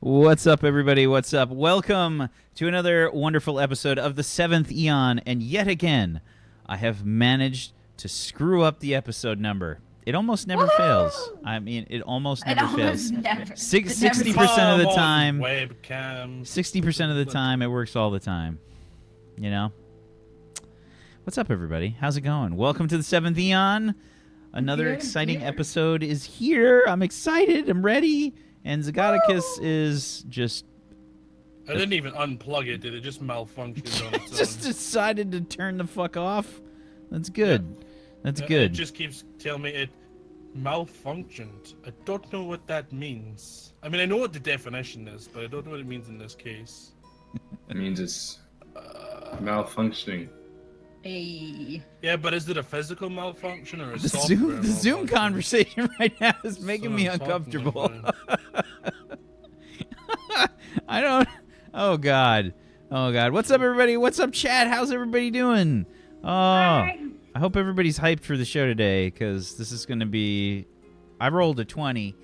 What's up, everybody? What's up? Welcome to another wonderful episode of the Seventh Eon, and yet again, I have managed to screw up the episode number. It almost never fails. I mean, it almost never fails. 60% of the time, webcam. 60% of the time, it works all the time. You know? What's up, everybody? How's it going? Welcome to the Seventh Eon. Another exciting episode is here. I'm excited. I'm ready. And Zagaticus is just... I didn't even unplug it, did it? Just malfunctioned on its just own. decided to turn the fuck off. That's good. Yeah. That's good. It just keeps telling me it malfunctioned. I don't know what that means. I mean, I know what the definition is, but I don't know what it means in this case. It means it's malfunctioning. Hey. Yeah, but is it a physical malfunction or a The software Zoom malfunction? conversation right now is making me uncomfortable. I don't... Oh, God. Oh, God. What's up, everybody? What's up, chat? How's everybody doing? Oh, I hope everybody's hyped for the show today, because this is going to be... I rolled a 20 on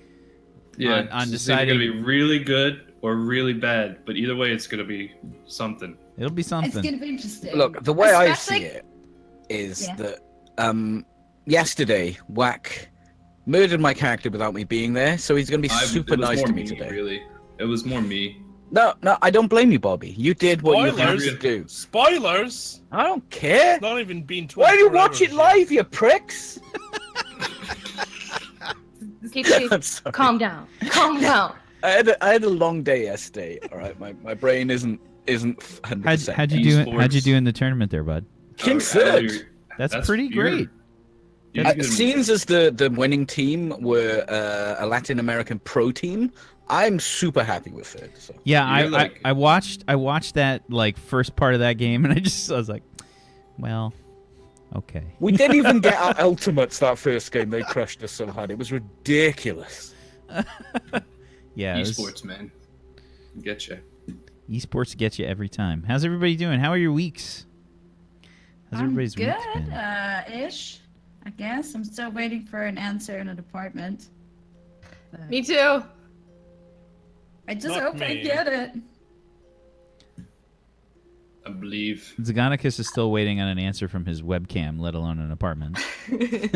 deciding... It's going to be really good or really bad, but either way, it's going to be something. It'll be something. It's gonna be interesting. Look, the way I see it is that yesterday Wack murdered my character without me being there, so he's gonna be super nice to me today. Really, it was more me. No, I don't blame you, Bobby. You did what you had to do. Spoilers! I don't care. It's not even been 24 Why do you watch it hours live, you pricks? Calm down. Calm down. I had a long day yesterday. All right, my brain isn't 100%. How'd you do in the tournament there, bud? King third. That's pretty great. Seems as the winning team were a Latin American pro team, I'm super happy with it. So. Yeah, I watched that like first part of that game, and I was like, well, okay. We didn't even get our ultimates that first game. They crushed us so hard. It was ridiculous. Yeah, esports, man, get you. Esports get you every time. How's everybody doing? How are your weeks? How's everybody's good, weeks been? ish. I guess I'm still waiting for an answer in a department. Me too. I just hope I get it. I believe Zaganicus is still waiting on an answer from his webcam, let alone an apartment. waiting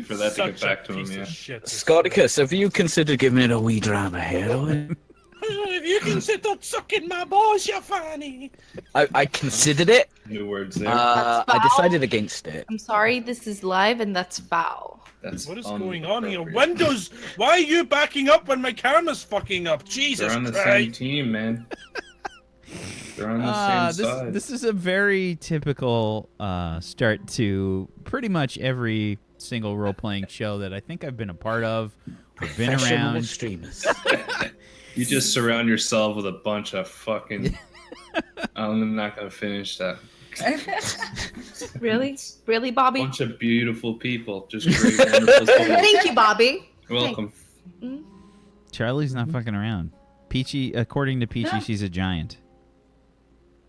for that to get back to him. Yeah. Scoticus, have you considered giving it a wee drama here? If you considered sucking my balls, you fanny. I considered it. New words there. I decided against it. I'm sorry, this is live and that's foul. What is going on here? Windows, why are you backing up when my camera's fucking up? Jesus Christ. They're on the same team, man. They're on the same side. This is a very typical start to pretty much every single role-playing show that I think I've been a part of or been around. Streamers. You just surround yourself with a bunch of fucking... I'm not going to finish that. Really? Really, Bobby? A bunch of beautiful people. Just great, wonderful people. Thank you, Bobby. You're welcome. Charlie's not fucking around. Peachy, according to Peachy, she's a giant.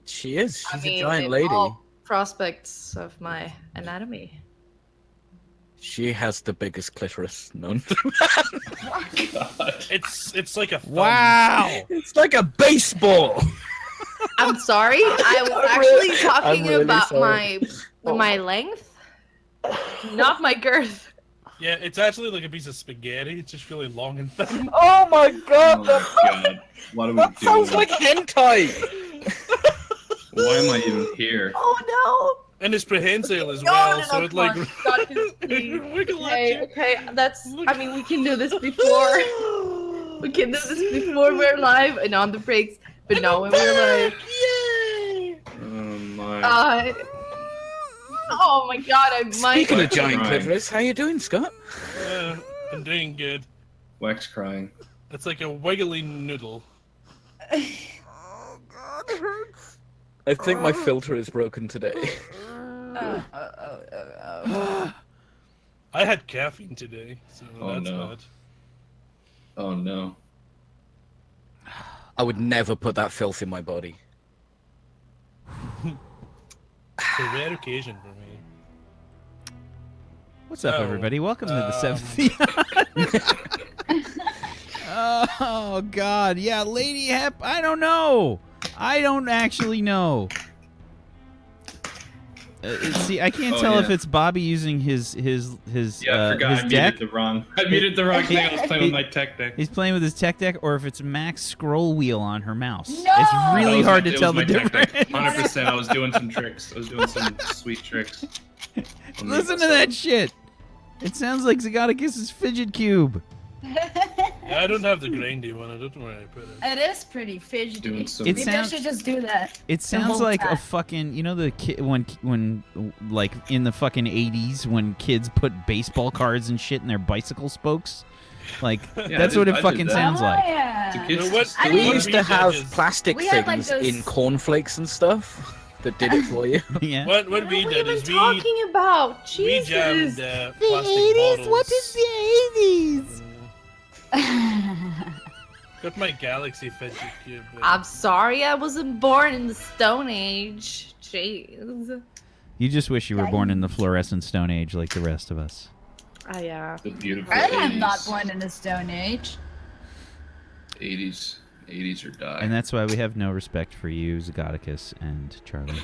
She is. She's a giant in lady. all prospects of my anatomy. She has the biggest clitoris known to God. It's like a thumb. Wow! It's like a baseball. I'm sorry. I was actually talking really about sorry. my length, not my girth. Yeah, it's actually like a piece of spaghetti. It's just really long and thin. Oh my god! Oh my God. What are we That doing? sounds like hentai. Why am I even here? Oh And it's prehensile as no! well, No, so no, it come like... on. God, please. wiggle at Okay, you. okay. I mean, we can do this before. We can do this before we're live and on the breaks, but not when we're live. Yay! Oh my. Oh my God, I might. Speaking of giant Crying. clitoris, how you doing, Scott? I'm doing good. Wax crying. It's like a wiggly noodle. Oh god, it hurts. I think my filter is broken today. I had caffeine today, so Oh, that's no. bad. Oh no. I would never put that filth in my body. It's a rare occasion for me. What's up, everybody? Welcome to the Seventh Eon. Oh Oh God, yeah, Lady Hep. I don't know. I don't actually know. See, I can't tell if it's Bobby using his Yeah, I forgot his I deck. muted the wrong thing. I was playing with my tech deck. He's playing with his tech deck, or if it's Mac's scroll wheel on her mouse. No! It's really hard to tell the difference. 100%. I was doing some tricks. I was doing some sweet tricks. Listen to that shit. It sounds like Zagoticus's fidget cube. Yeah, I don't have the grindy one. I don't know where I put it. It is pretty fidgety. Doing some- It Maybe I should just do that. It sounds whole like a time. fucking, you know, the kid when like in the fucking 80s when kids put baseball cards and shit in their bicycle spokes. Like Yeah, that's I what did- it I fucking did that. sounds like. Yeah. The You kids know what? just- I We mean- used to have Judges. plastic We had, like, things those- in cornflakes and stuff that did it for you. Yeah. What we What are you did even is talking about? we Jesus. jammed plastic bottles. the 80s? Got my Galaxy fidget cube. I'm sorry, I wasn't born in the Stone Age. Jeez. You just wish you were born in the fluorescent stone age like the rest of us. Yeah. The beautiful I am 80s. not born in the Stone Age. 80s or die. And that's why we have no respect for you, Zagoticus, and Charlie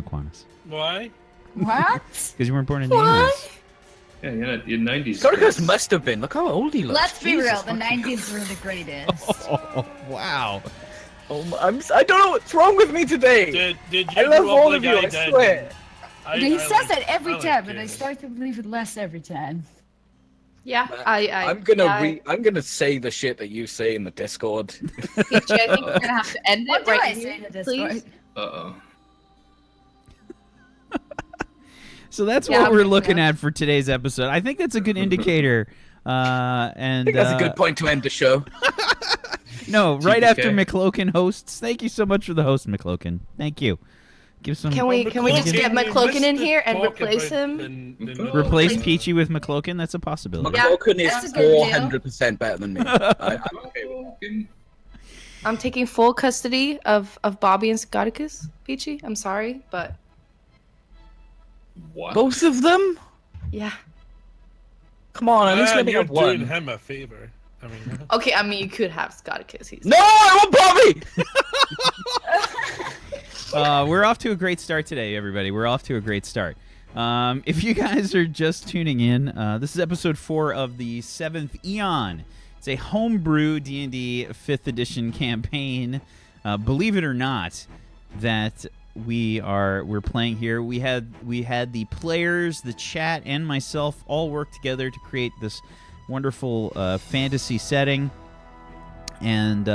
McQuanis. Why? What? Because you weren't born in the What? 80s. Yeah, your 90s. Gorgas must have been. Look how old he looks. Let's be Jesus real. The fucking- 90s were the greatest. Oh, wow. I don't know what's wrong with me today. Did I you love grow up all like of you, I did? swear. He says like- it every like time, but I it. start to believe it less every time. Yeah, I'm gonna say the shit that you say in the Discord. Peachy, I think we're gonna have to end What it do right I here, say to this? please. Uh-oh. So that's Yeah, what we're I'm- looking at for today's episode. I think that's a good indicator. And I think that's a good point to end the show. No, right TPK. after McClokin hosts. Thank you so much for the host, McClokin. Thank you. Give some. Can we just get McClokin in here and Talk replace about him? replace Peachy with McClokin? That's a possibility. Yeah, McClokin that's a is good deal. 400% better than me. I'm okay with that. I'm taking full custody of Bobby and Scoticus, Peachy. I'm sorry, but What? Both of them? yeah. Come on, at least let me you're have one. doing him a favor. I mean, Okay, I mean you could have Scoticus. He's No, I want Bobby! We're off to a great start today, everybody. We're off to a great start. If you guys are just tuning in, this is episode 4 of the Seventh Eon. It's a homebrew D&D 5th edition campaign. Believe it or not, that we're playing here. We had the players, the chat, and myself all work together to create this wonderful fantasy setting, and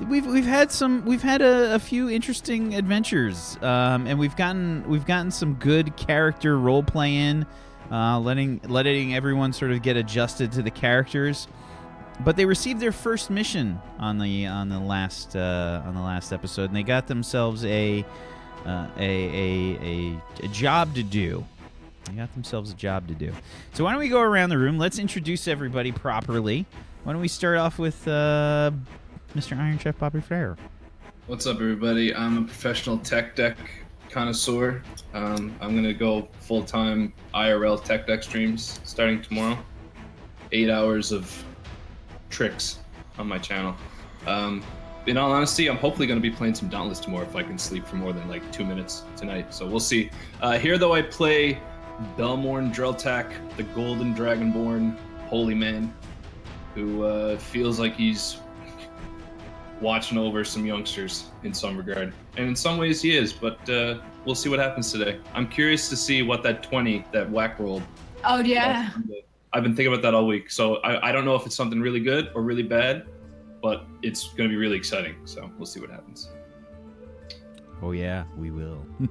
we've had a few interesting adventures, and we've gotten some good character role play in, letting everyone sort of get adjusted to the characters. But they received their first mission on the last episode, and they got themselves a job to do. They got themselves a job to do. So why don't we go around the room? Let's introduce everybody properly. Why don't we start off with Mr. Iron Chef Bobby Frere? What's up, everybody? I'm a professional tech deck connoisseur. I'm gonna go full-time IRL tech deck streams starting tomorrow. 8 hours of tricks on my channel. In all honesty, I'm hopefully going to be playing some Dauntless tomorrow if I can sleep for more than like 2 minutes tonight. So we'll see. Here, though, I play Belmorn Drelltak, the Golden Dragonborn Holy Man, who feels like he's watching over some youngsters in some regard. And in some ways he is, but we'll see what happens today. I'm curious to see what that 20 that Whack rolled. Oh yeah. I've been thinking about that all week, so I don't know if it's something really good or really bad, but it's going to be really exciting, so we'll see what happens. Oh yeah, we will. Oh,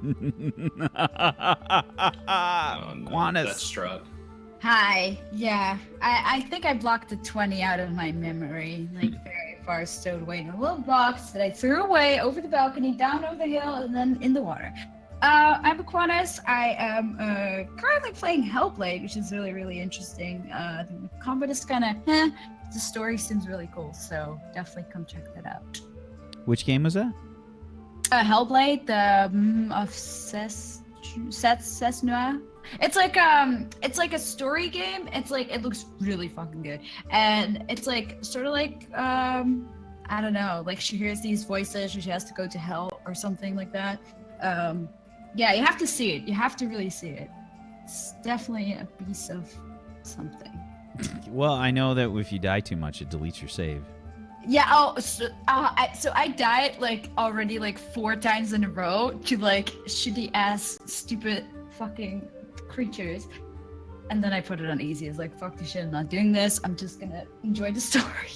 no, Quantus. that's Strahd. Hi. Yeah. I think I blocked the 20 out of my memory, like very far stowed away in a little box that I threw away over the balcony, down over the hill, and then in the water. I'm Aquanis. I am currently playing Hellblade, which is really, really interesting. The combat is kind of the story seems really cool, so definitely come check that out. Which game was that? Hellblade, the Obsessed Noir. It's like a story game. It's like it looks really fucking good, and it's like sort of like I don't know, like she hears these voices, or she has to go to hell or something like that. Yeah, you have to see it. You have to really see it. It's definitely a piece of something. Well, I know that if you die too much, it deletes your save. Yeah. Oh, so I died like already like 4 times in a row to like shitty ass stupid fucking creatures, and then I put it on easy. It's like, fuck this shit, I'm not doing this. I'm just gonna enjoy the story.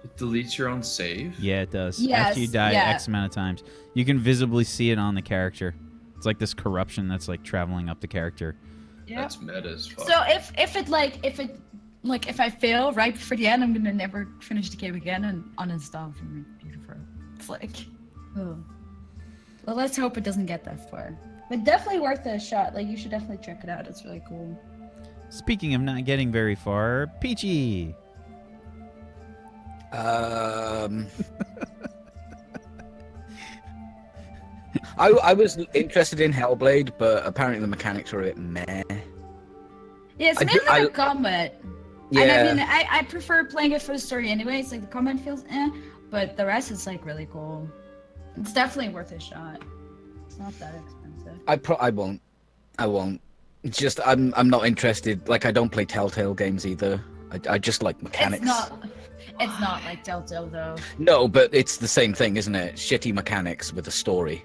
It deletes your own save? Yeah, it does. Yes, After you die yeah. X amount of times, you can visibly see it on the character. It's like this corruption that's like traveling up the character. Yeah. That's meta as fuck. So if I fail right before the end, I'm gonna never finish the game again and uninstall from my computer. It's like, oh. Well, let's hope it doesn't get that far. But definitely worth a shot. Like, you should definitely check it out. It's really cool. Speaking of not getting very far, Peachy. I was interested in Hellblade, but apparently the mechanics are a bit meh. Yeah, it's I mainly do- the combat. Yeah. And I mean, I prefer playing it for the story anyways. Like, the combat feels but the rest is like really cool. It's definitely worth a shot. It's not that expensive. I won't. It's just I'm not interested. Like, I don't play Telltale games either. I just like mechanics. It's not like Telltale though. No, but it's the same thing, isn't it? Shitty mechanics with a story.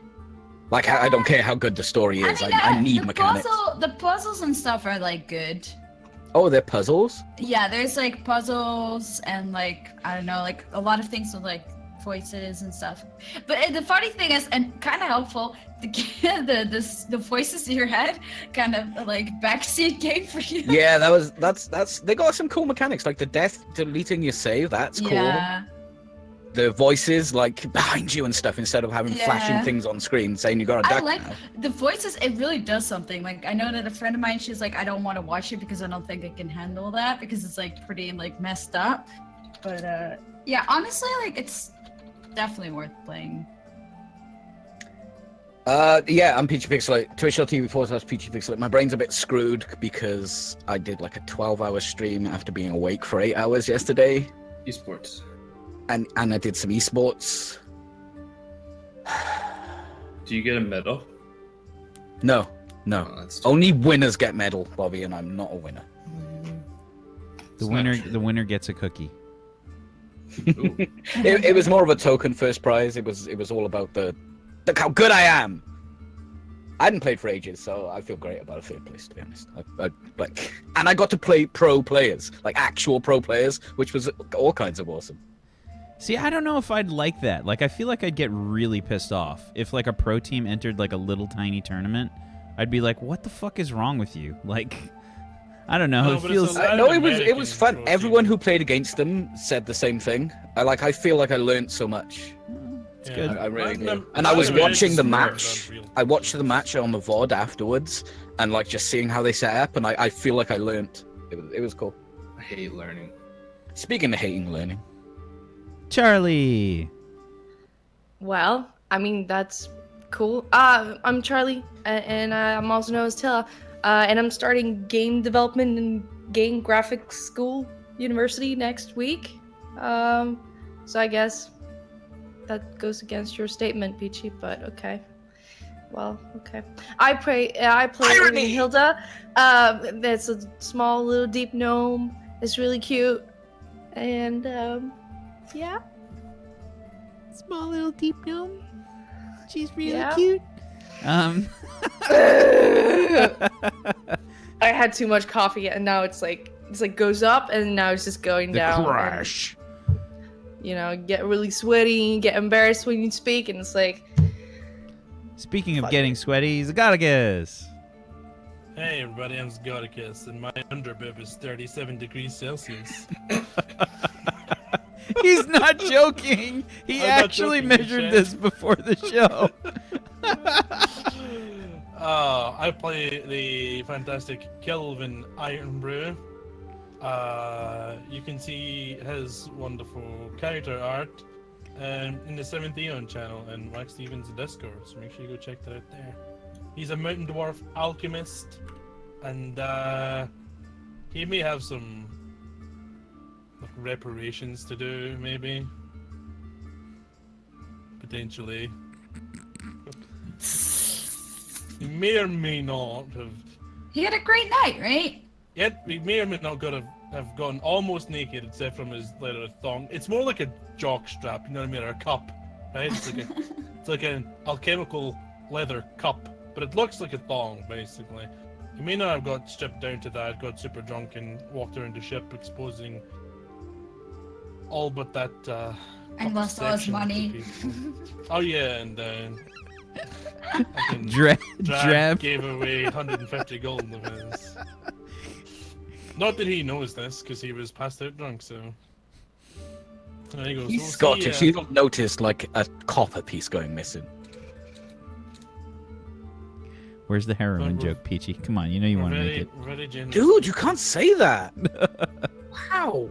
Like, I don't care how good the story is. I need mechanics. The puzzles and stuff are like good. Oh, they're puzzles? Yeah, there's like puzzles and like, I don't know, like a lot of things with like voices and stuff. But the funny thing is, and kind of helpful, the voices in your head kind of like backseat game for you. Yeah, that's they got some cool mechanics, like the death deleting your save. That's cool. Yeah. The voices like behind you and stuff, instead of having flashing things on screen saying you got a duck. I like now. the voices. It really does something. Like, I know that a friend of mine, she's like, I don't want to watch it because I don't think I can handle that because it's like pretty like messed up. But yeah, honestly, like it's definitely worth playing. Yeah, I'm Peachy Pixelate. Twitch.tv/Peachy Pixelate. My brain's a bit screwed because I did like a 12-hour stream after being awake for 8 hours yesterday. Esports. And I did some esports. Do you get a medal? No. Oh, that's Only winners get medal, Bobby, and I'm not a winner. The winner gets a cookie. It was more of a token first prize. It was all about the look how good I am. I hadn't played for ages, so I feel great about a third place, to be honest. And I got to play pro players, like actual pro players, which was all kinds of awesome. See, I don't know if I'd like that. Like, I feel like I'd get really pissed off if like a pro team entered like a little tiny tournament. I'd be like, "What the fuck is wrong with you?" Like, I don't know. No, it but feels. No, it was American fun. pro Everyone team. who played against them said the same thing. I feel like I learned so much. It's good. I really Imagine do. And I was imagine watching the American match. sports on real. I watched the match on the VOD afterwards, and like just seeing how they set up, and I feel like I learned. It was cool. I hate learning. Speaking of hating learning, Charlie. Well, I mean, that's cool. I'm Charlie, and I'm also known as Tilla, and I'm starting game development and game graphics school university next week. So I guess that goes against your statement, Peachy, but okay. Well, okay. I play Irony! Hilda. That's a small little deep gnome. It's really cute, and yeah. Small little deep gnome. She's really Yeah. cute. I had too much coffee, and now it's like goes up, and now it's just going The down. crash. And, you know, get really sweaty, get embarrassed when you speak, and it's like. Speaking of Fuck. getting sweaty, Zagaticus. Hey everybody, I'm Zgodicus, and my underbib is 37 degrees Celsius. He's not joking. He I'm not actually joking, measured Shane. this before the show. I play the fantastic Kelvin Ironbrew. You can see his wonderful character art in the Seventh Eon channel and Wacksteven's Discord, so make sure you go check that out there. He's a mountain dwarf alchemist, and he may have some like, reparations to do, maybe. Potentially. He may or may not have. He had a great night, right? Yet he may or may not have gone almost naked, except from his leather thong. It's more like a jock strap, you know what I mean, or a cup, right? It's like an alchemical leather cup, but it looks like a thong, basically. He may not have got stripped down to that, got super drunk and walked around the ship, exposing all but that. And lost all his section to money. people. Oh yeah, and Drab gave away 150 gold of his. Not that he knows this, because he was passed out drunk, so. There you go. He's So Scottish. You don't notice like a copper piece going missing. Where's the heroin joke, Peachy? Come on, you know you want to make it. Very generous. Dude, you can't say that. Wow.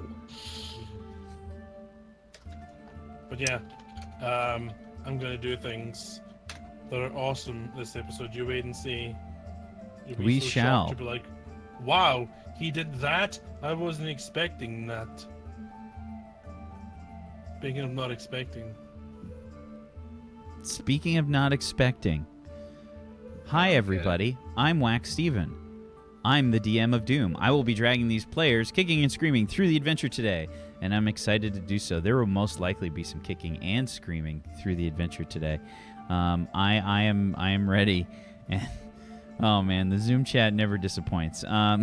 But yeah, I'm gonna do things that are awesome this episode. You wait and see. You'll be We so shall. shocked. You'll be like, wow, he did that? I wasn't expecting that. Speaking of not expecting. Speaking of not expecting. Hi, everybody. I'm Wacksteven. I'm the DM of Doom. I will be dragging these players, kicking and screaming, through the adventure today, and I'm excited to do so. There will most likely be some kicking and screaming through the adventure today. I am ready. And oh man, the Zoom chat never disappoints. Yeah,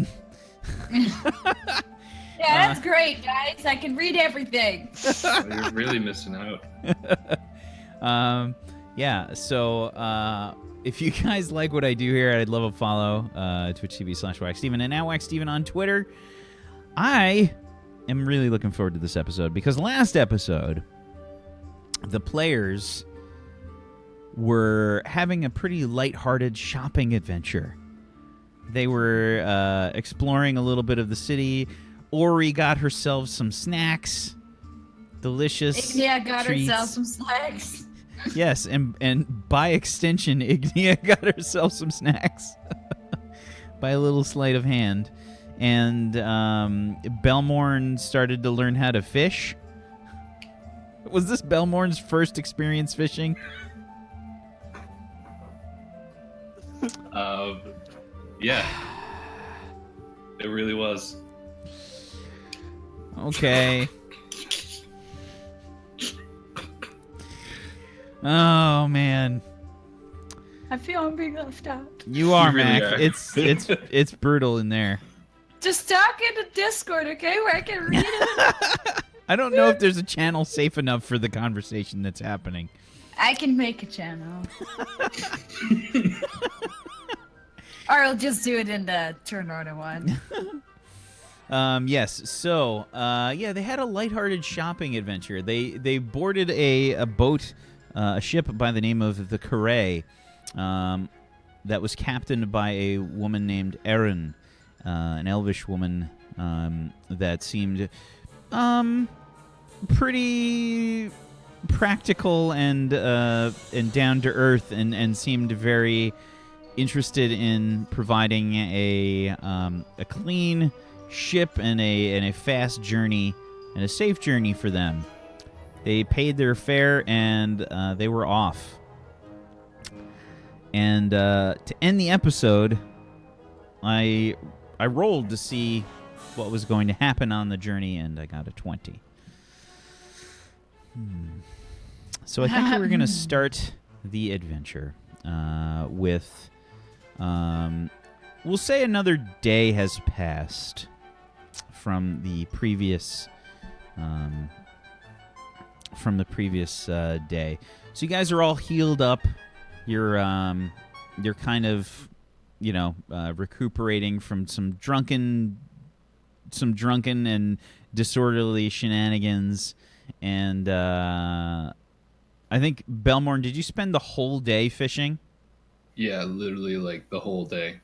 that's great, guys. I can read everything. Oh, you're really missing out. Yeah, so if you guys like what I do here, I'd love a follow. Twitch TV/Wacksteven and now Wacksteven on Twitter. I am really looking forward to this episode because last episode, the players were having a pretty lighthearted shopping adventure. They were exploring a little bit of the city. Ori got herself some snacks. Delicious Yeah, got treats. herself some snacks. Yes, and by extension, Ignia got herself some snacks. By a little sleight of hand. And Belmorn started to learn how to fish. Was this Belmorn's first experience fishing? Yeah. It really was. Okay. Oh man, I feel I'm being left out. you are, You really Mac. are. It's brutal in there. Just talk in the Discord, okay, where I can read it. I don't know if there's a channel safe enough for the conversation that's happening. I can make a channel. Or I'll just do it in the turn order one. Yes. So, yeah, they had a lighthearted shopping adventure. They boarded a boat, a ship by the name of the Carré, that was captained by a woman named Erin, an elvish woman that seemed pretty practical and down to earth, and seemed very interested in providing a clean ship and a fast journey and a safe journey for them. They paid their fare and they were off. And to end the episode, I rolled to see what was going to happen on the journey, and I got a 20. So I think we're going to start the adventure with... we'll say another day has passed from the previous day. So you guys are all healed up. You're kind of, recuperating from some drunken and disorderly shenanigans. And I think, Belmorn, did you spend the whole day fishing? Yeah, literally like the whole day.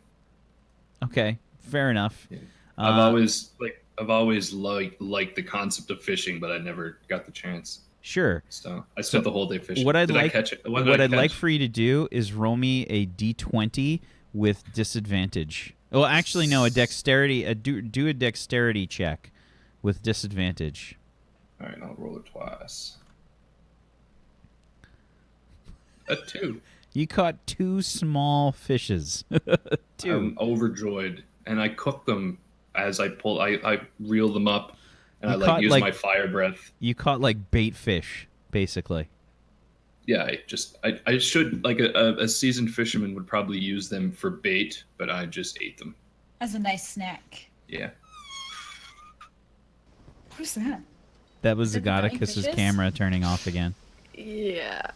Okay, fair enough. Yeah. I've always liked the concept of fishing, but I never got the chance. Sure. So I spent the whole day fishing. What I'd Did I like, catch it? what I'd like for you to do is roll me a d20 with disadvantage. Well, actually, no, a dexterity. Do a dexterity check with disadvantage. All right, I'll roll it twice. A 2. You caught 2 small fishes. 2. I'm overjoyed, and I cook them as I pull. I reel them up, and You I caught, use like- my fire breath. You caught like bait fish, basically. Yeah, I should, like a seasoned fisherman would probably use them for bait, but I just ate them. As a nice snack. Yeah. Who's that? That was Is it the Zagaticus's fishes? camera turning off again. Yeah.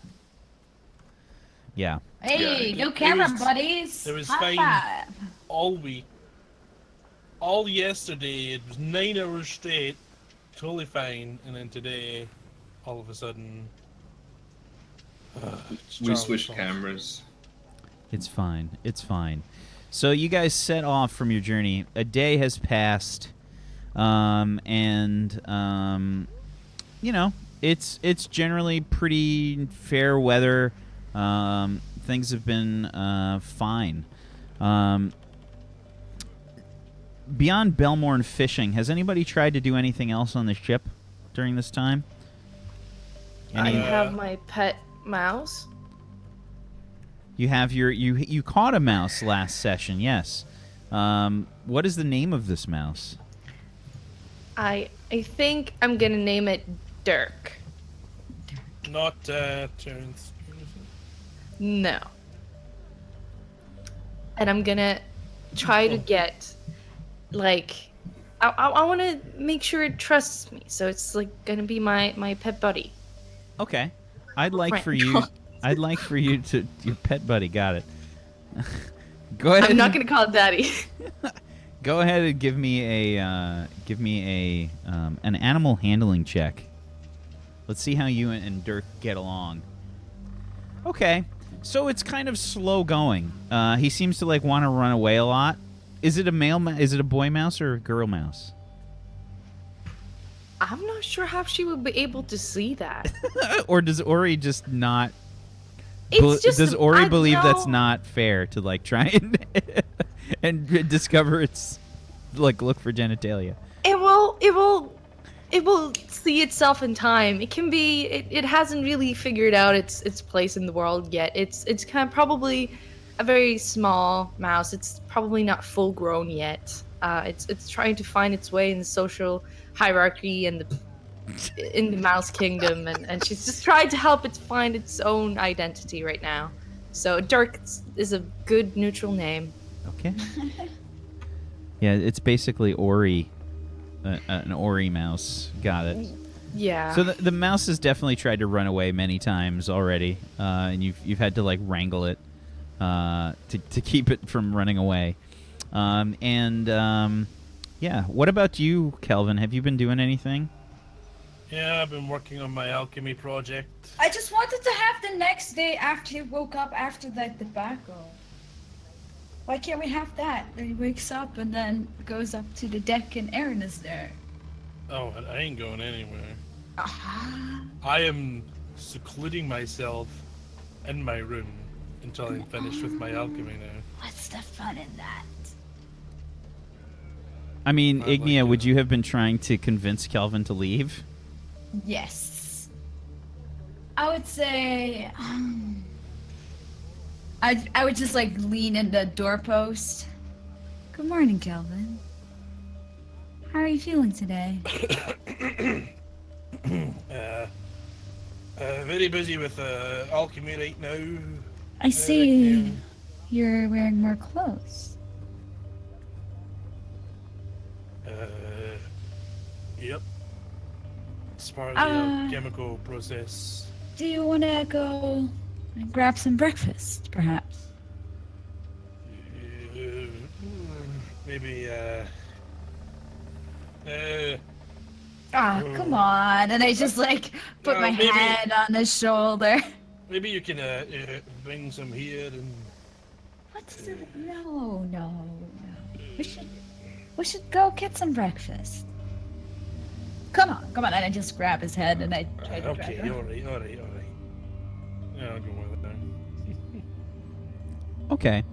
Yeah. Hey, Yeah, no camera, was- buddies. it was High fine. five. All week, all yesterday, it was 9 hours straight, totally fine, and then today, all of a sudden, We switched cameras. It's fine. It's fine. So you guys set off from your journey. A day has passed, and you know it's generally pretty fair weather. Things have been fine. Beyond Belmorn fishing, has anybody tried to do anything else on the ship during this time? I Any- have my pet mouse. You have you caught a mouse last session, yes. What is the name of this mouse? I think I'm gonna name it Dirk. not Terrence. No. And I'm gonna try to get, like, I want to make sure it trusts me. So it's like gonna be my pet buddy. Okay, I'd like Friend. for you. I'd like for you to your pet buddy. Got it. Go ahead. I'm not and- gonna call it Daddy. Go ahead and give me a an animal handling check. Let's see how you and Dirk get along. Okay, so it's kind of slow going. He seems to like want to run away a lot. Is it a is it a boy mouse or a girl mouse? I'm not sure how she would be able to see that. Or does Ori just not? It's just does Ori I believe that's know- not fair to like try and discover its like look for genitalia? It will see itself in time. It can be. It hasn't really figured out its place in the world yet. It's kind of probably a very small mouse. It's probably not full grown yet. It's trying to find its way in the social hierarchy and in the mouse kingdom, and she's just trying to help it find its own identity right now. So Dirk is a good neutral name. Okay. Yeah, it's basically Ori, an Ori mouse. Got it. Yeah. So the mouse has definitely tried to run away many times already, and you've had to like wrangle it to keep it from running away. Yeah. What about you, Kelvin? Have you been doing anything? Yeah, I've been working on my alchemy project. I just wanted to have the next day after he woke up after the debacle. Why can't we have that? That he wakes up and then goes up to the deck and Aaron is there. Oh, I ain't going anywhere. Ah, I am secluding myself in my room until I'm finished with my alchemy now. what's the fun in that? I mean, I like Ignia, would it. you have been trying to convince Kelvin to leave? Yes. I would say I would just like lean in the doorpost. Good morning, Kelvin. How are you feeling today? Very busy with alchemy right now. I see you're wearing more clothes. Yep. It's part of the chemical process. Do you want to go and grab some breakfast, perhaps? Maybe, Come on. And I just like put No, my maybe- head on his shoulder. maybe you can bring some here and What's it? No. We should go get some breakfast. Come on, come on. And I just grab his head and I try to drag Okay, him. all right. Yeah, I'll go with it then. Okay.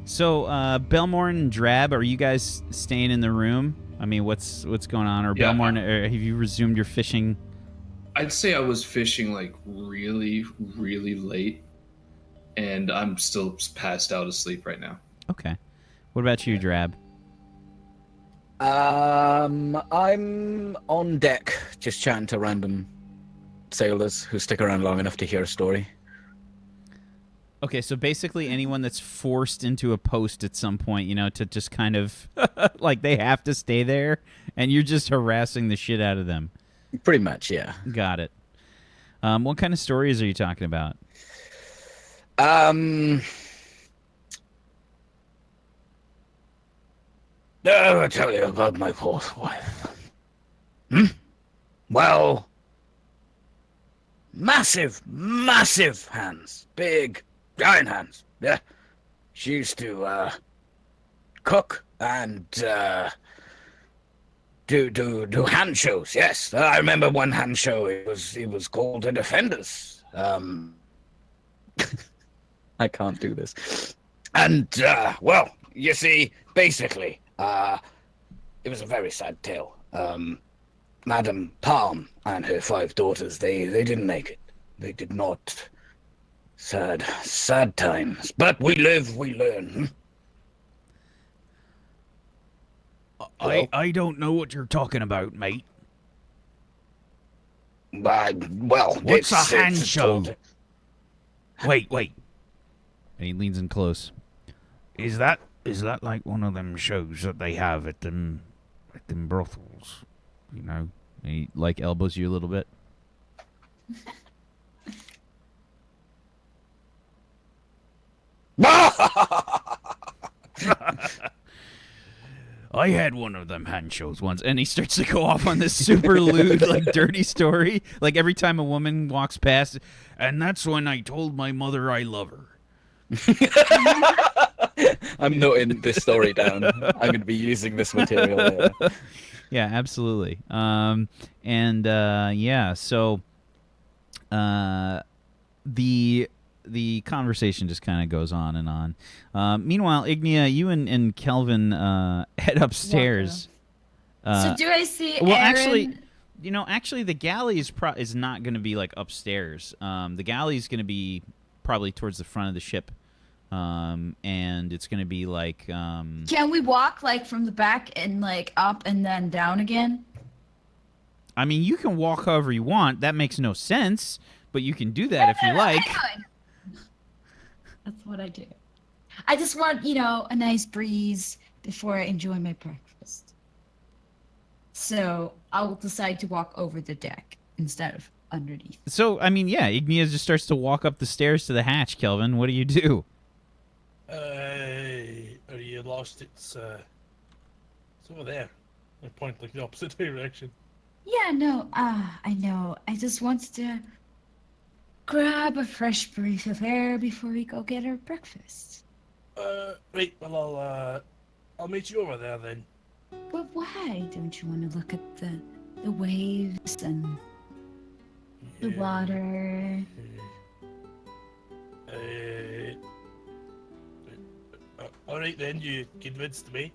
So, Belmorn and Drab, are you guys staying in the room? I mean, what's going on? Or Yeah. Belmorn, have you resumed your fishing? I'd say I was fishing like really, really late, and I'm still passed out asleep right now. Okay. What about you, Drab? I'm on deck, just chatting to random sailors who stick around long enough to hear a story. Okay, so basically anyone that's forced into a post at some point, you know, to just kind of, like, they have to stay there, and you're just harassing the shit out of them. Pretty much, yeah. Got it. What kind of stories are you talking about? I'll tell you about my fourth wife. Well, massive hands. Big, giant hands. Yeah. She used to, cook and, do hand shows, yes. I remember one hand show, it was called The Defenders. I can't do this. And, well, you see, basically, it was a very sad tale. Madame Palm and her 5 daughters, they didn't make it. They did not. Sad times. But we live, we learn. I don't know what you're talking about, mate. Well, What's a hand it's show? told- Wait. And he leans in close. Is that like one of them shows that they have at them brothels? You know? And he, like, elbows you a little bit. I had one of them hand shows once, and he starts to go off on this super lewd, like, dirty story. Like, every time a woman walks past, and that's when I told my mother I love her. I'm noting this story down. I'm going to be using this material later. Yeah, absolutely. So the conversation just kind of goes on and on. Meanwhile, Ignia, you and Kelvin head upstairs. So do I see Well, Aaron? actually, the galley is not going to be like upstairs. The galley is going to be probably towards the front of the ship, and it's going to be like. Can we walk like from the back and like up and then down again? I mean, you can walk however you want. That makes no sense, but you can do that if you like. That's what I do. I just want, a nice breeze before I enjoy my breakfast. So I'll decide to walk over the deck instead of underneath. So, I mean, yeah, Ignia just starts to walk up the stairs to the hatch, Kelvin. What do you do? Are you lost? It's over there. I point like the opposite direction. Yeah, no, I know. I just wanted to grab a fresh breath of air before we go get our breakfast. Right. Well, I'll meet you over there then. But why don't you want to look at the waves and the water? All right then. You convinced me.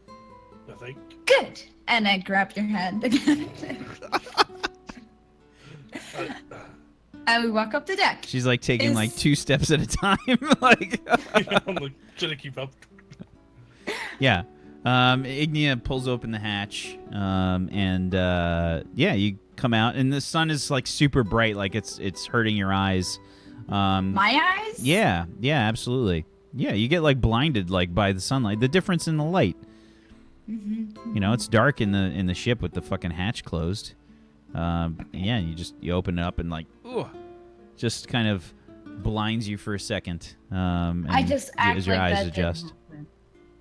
I think. Good. And I grab your hand again. And we walk up the deck. She's like taking like 2 steps at a time. Like, I'm like trying to keep up. yeah. Ignia pulls open the hatch, you come out, and the sun is like super bright, like it's hurting your eyes. My eyes? Yeah, absolutely. Yeah, you get like blinded like by the sunlight. The difference in the light. Mm-hmm. You know, it's dark in the ship with the fucking hatch closed. You open it up and like, just kind of blinds you for a second. And I just act as your like eyes that adjust.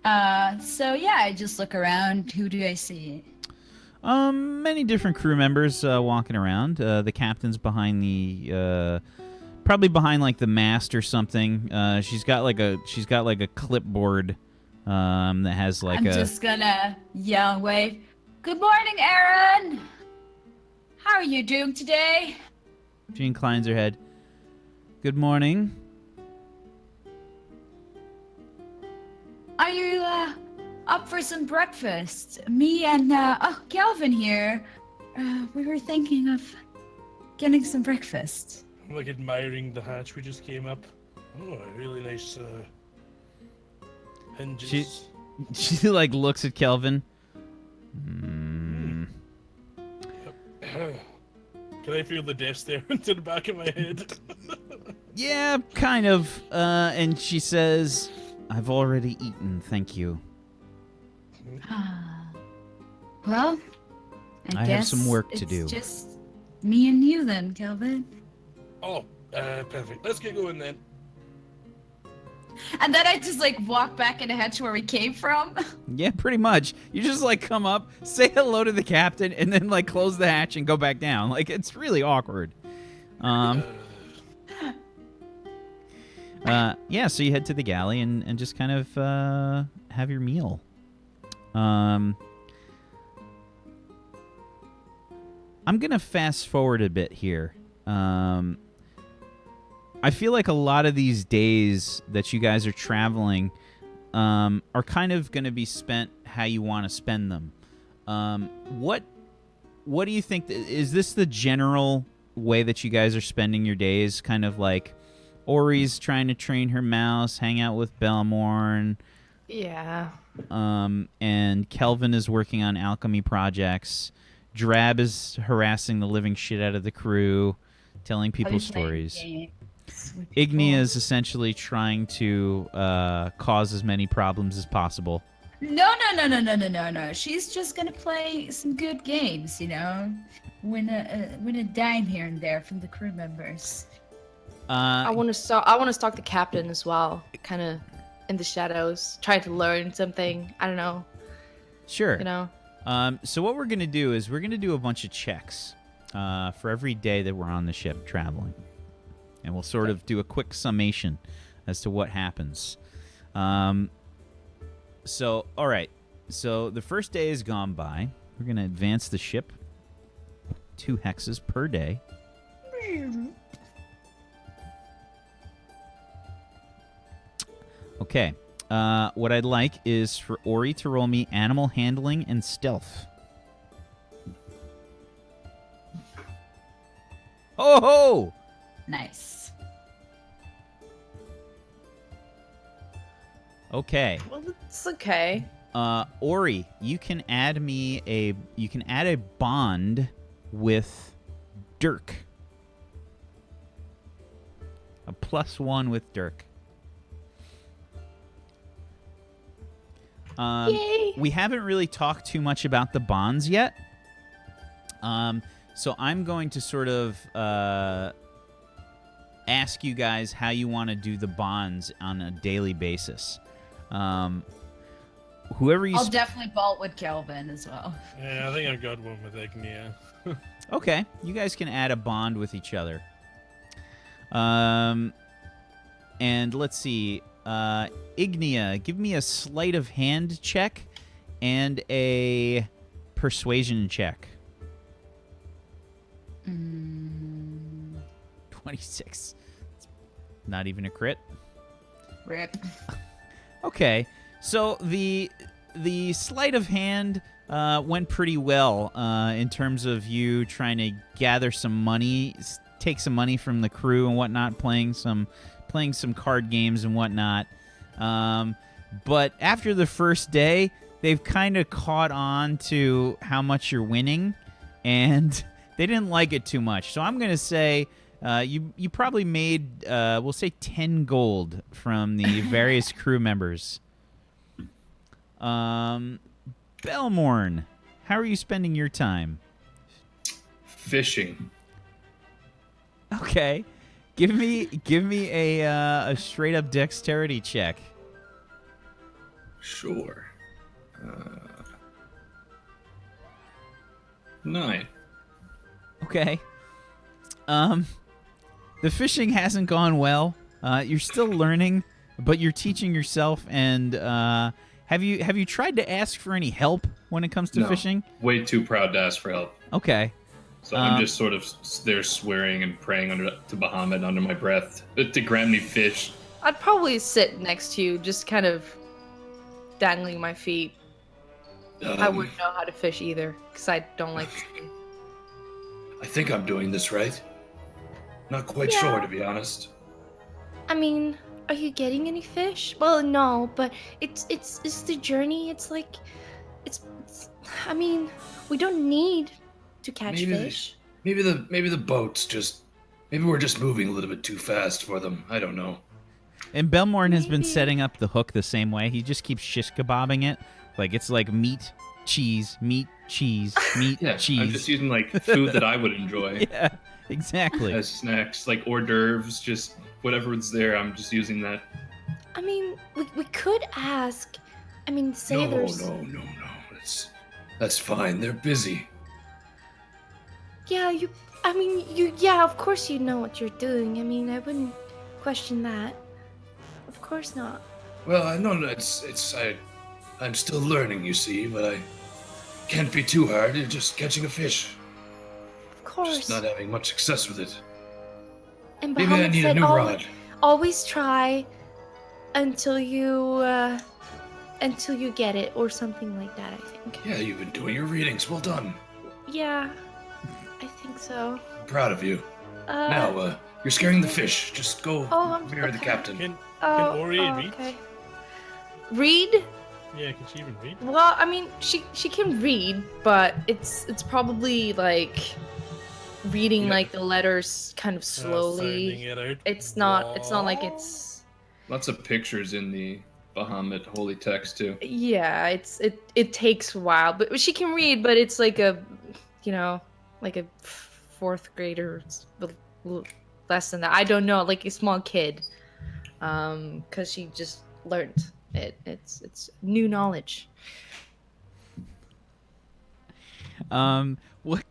I just look around. Who do I see? Many different crew members walking around. The captain's behind the probably behind like the mast or something. She's got like a clipboard that has like I'm just gonna yell and wave. Good morning, Aaron. How are you doing today? She inclines her head. Good morning. Are you up for some breakfast? Me and Calvin here. We were thinking of getting some breakfast. I'm like admiring the hatch we just came up. Oh, really nice hinges. She like looks at Kelvin. Can I feel the death stare into the back of my head? Yeah, kind of. And she says, I've already eaten, thank you. Well, I guess have some work to it's do. Just me and you then, Calvin. Oh, perfect. Let's get going then. And then I just like walk back in the hatch where we came from. Yeah, pretty much. You just like come up, say hello to the captain, and then like close the hatch and go back down. Like it's really awkward. Yeah, so you head to the galley and just kind of have your meal. I'm gonna fast forward a bit here. I feel like a lot of these days that you guys are traveling are kind of going to be spent how you want to spend them. What do you think? Is this the general way that you guys are spending your days? Kind of like Ori's trying to train her mouse, hang out with Belmorn. Yeah. And Kelvin is working on alchemy projects. Drab is harassing the living shit out of the crew, telling people stories. Ignia is essentially trying to cause as many problems as possible. No. She's just gonna play some good games, you know, win a dime here and there from the crew members. I want to stalk the captain as well, kind of in the shadows, trying to learn something. I don't know. Sure. You know. So what we're gonna do is we're gonna do a bunch of checks for every day that we're on the ship traveling. And we'll sort of do a quick summation as to what happens. So, all right. So the first day is gone by. We're going to advance the ship 2 hexes per day. Okay. What I'd like is for Ori to roll me animal handling and stealth. Oh ho! Nice. Okay. Well, it's okay. Ori, you can add a bond with Dirk. A +1 with Dirk. Yay! We haven't really talked too much about the bonds yet. So I'm going to sort of ask you guys how you want to do the bonds on a daily basis. Whoever you... I'll definitely vault with Kelvin as well. Yeah, I think I've got one with Ignia. Okay, you guys can add a bond with each other. And let's see. Ignia, give me a sleight of hand check and a persuasion check. 26. Not even a crit. Rip. Okay, so the sleight of hand went pretty well in terms of you trying to gather some money, take some money from the crew and whatnot, playing some card games and whatnot. But after the first day, they've kind of caught on to how much you're winning, and they didn't like it too much. So I'm gonna say. You probably made, we'll say 10 gold from the various crew members. Belmorn, how are you spending your time? Fishing. Okay. Give me a straight up dexterity check. Sure. 9. Okay. The fishing hasn't gone well. You're still learning, but you're teaching yourself. And have you tried to ask for any help when it comes to No. fishing? Way too proud to ask for help. Okay. So I'm just sort of there swearing and praying to Bahamut under my breath to grant me fish. I'd probably sit next to you, just kind of dangling my feet. I wouldn't know how to fish either, because I don't like to swim. I think I'm doing this right. Not quite sure, to be honest. I mean, are you getting any fish? Well, no, but it's the journey. It's like, it's I mean, we don't need to catch fish. Maybe the boats maybe we're just moving a little bit too fast for them. I don't know. And Belmorn has been setting up the hook the same way. He just keeps shish kebabbing it. Like it's like meat, cheese, meat, cheese, meat, cheese. I'm just using like food that I would enjoy. Yeah, exactly. As snacks, like hors d'oeuvres, just whatever's there. I'm just using that. I mean, we could ask. I mean, sailors. No. That's fine. They're busy. Yeah, yeah, of course you know what you're doing. I mean, I wouldn't question that. Of course not. Well, I know I'm still learning, you see, but I can't be too hard. You're just catching a fish. Of course. Just not having much success with it. And Maybe I Bahamut need a said new rod. always try until you get it, or something like that, I think. Yeah, you've been doing your readings. Well done. Yeah, I think so. I'm proud of you. Now, you're scaring the fish. Just go mirror the captain. Can Ori read? Okay. Read? Yeah, can she even read? Well, I mean, she can read, but it's probably like reading like the letters kind of slowly. Sounding it out. It's not like it's. Lots of pictures in the Bahamut holy text too. Yeah, it takes a while, but she can read, but it's like a, like a fourth grader, less than that. I don't know, like a small kid, because she just learned it. It's new knowledge. What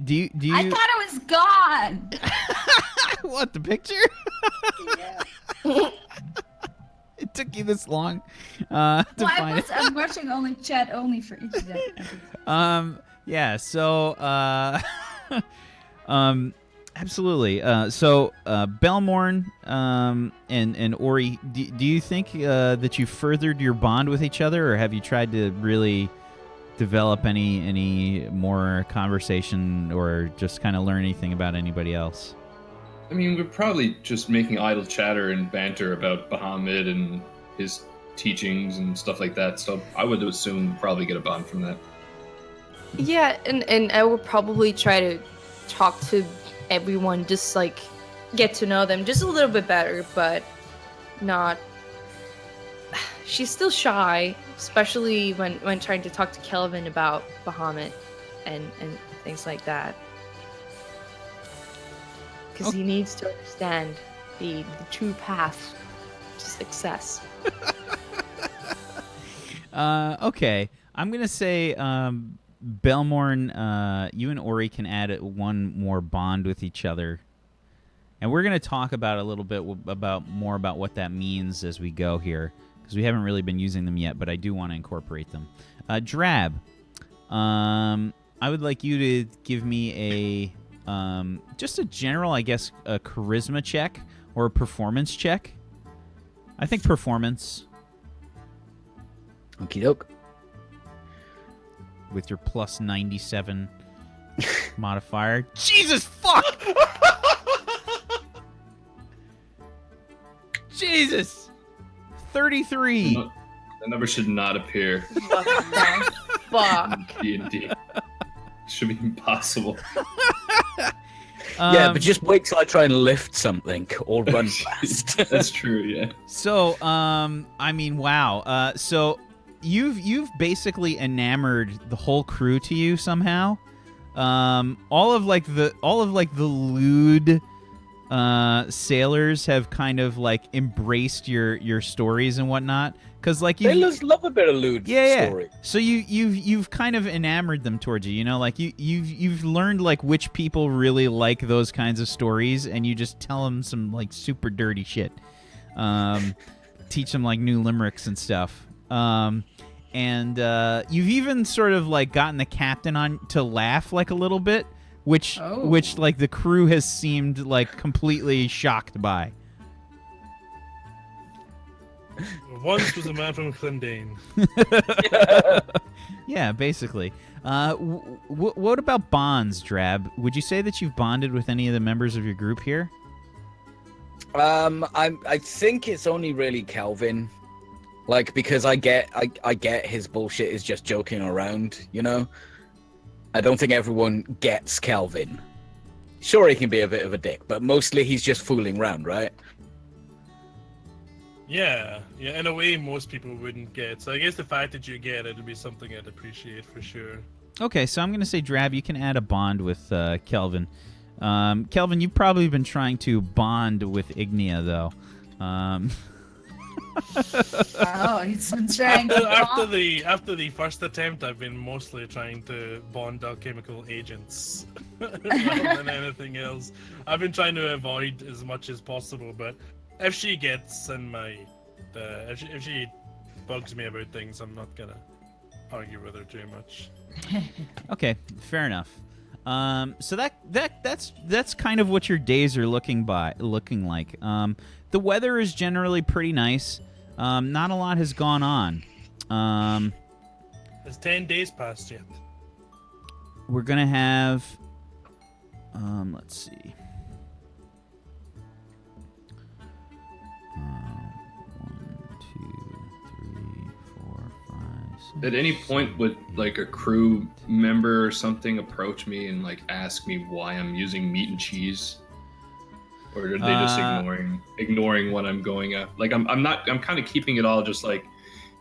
do you? I thought it was gone. What, the picture? Yeah. It took you this long to Well, find it. I'm watching only chat only for each of them. Yeah, so absolutely. So Belmorn and Ori, do you think that you furthered your bond with each other, or have you tried to really develop any more conversation, or just kind of learn anything about anybody else? I mean, we're probably just making idle chatter and banter about Bahamut and his teachings and stuff like that. So I would assume we'll probably get a bond from that. Yeah, and I would probably try to talk to everyone, just like get to know them just a little bit better, but not. She's still shy, especially when trying to talk to Kelvin about Bahamut and things like that. Because he needs to understand the true path to success. Okay. I'm going to say, Belmorn, you and Ori can add one more bond with each other. And we're going to talk about a little bit more about what that means as we go here, because we haven't really been using them yet, but I do want to incorporate them. Drab, I would like you to give me just a general, I guess, a charisma check or a performance check. I think performance. Okie doke. With your plus 97 modifier. Jesus fuck! Jesus! 33. The number should not appear What the fuck? in D&D. Should be impossible. Yeah, but just wait till I try and lift something or run fast. That's true, yeah. So, I mean, wow. So you've basically enamored the whole crew to you somehow. All of the lewd sailors have kind of like embraced your stories and whatnot. Because like Sailors love a bit of lewd story. So you've kind of enamored them towards you. You know, like you've learned like which people really like those kinds of stories, and you just tell them some like super dirty shit. Teach them like new limericks and stuff. And you've even sort of like gotten the captain on to laugh like a little bit which Oh. like the crew has seemed like completely shocked by. Once was a man from Clendane. Yeah, basically. What about bonds, Drab? Would you say that you've bonded with any of the members of your group here? I think it's only really Calvin, like, because I get his bullshit is just joking around, you know. I don't think everyone gets Calvin. Sure, he can be a bit of a dick, but mostly he's just fooling around, right? Yeah, in a way most people wouldn't get. So I guess the fact that you get it would be something I'd appreciate for sure. Okay, so I'm going to say, Drab, you can add a bond with Kelvin. Kelvin, you've probably been trying to bond with Ignia, though. Oh, he's been trying After to the first attempt, I've been mostly trying to bond alchemical agents rather than anything else. I've been trying to avoid as much as possible, but if she gets in my, if she bugs me about things, I'm not gonna argue with her too much. Okay, fair enough. So that's kind of what your days are looking like. The weather is generally pretty nice. Not a lot has gone on. Has 10 days passed yet? We're gonna have. Let's see. 1, 2, 3, 4, 5, 6. At any point would like a crew member or something approach me and like ask me why I'm using meat and cheese? Or are they just ignoring what I'm going at? Like I'm kind of keeping it all just like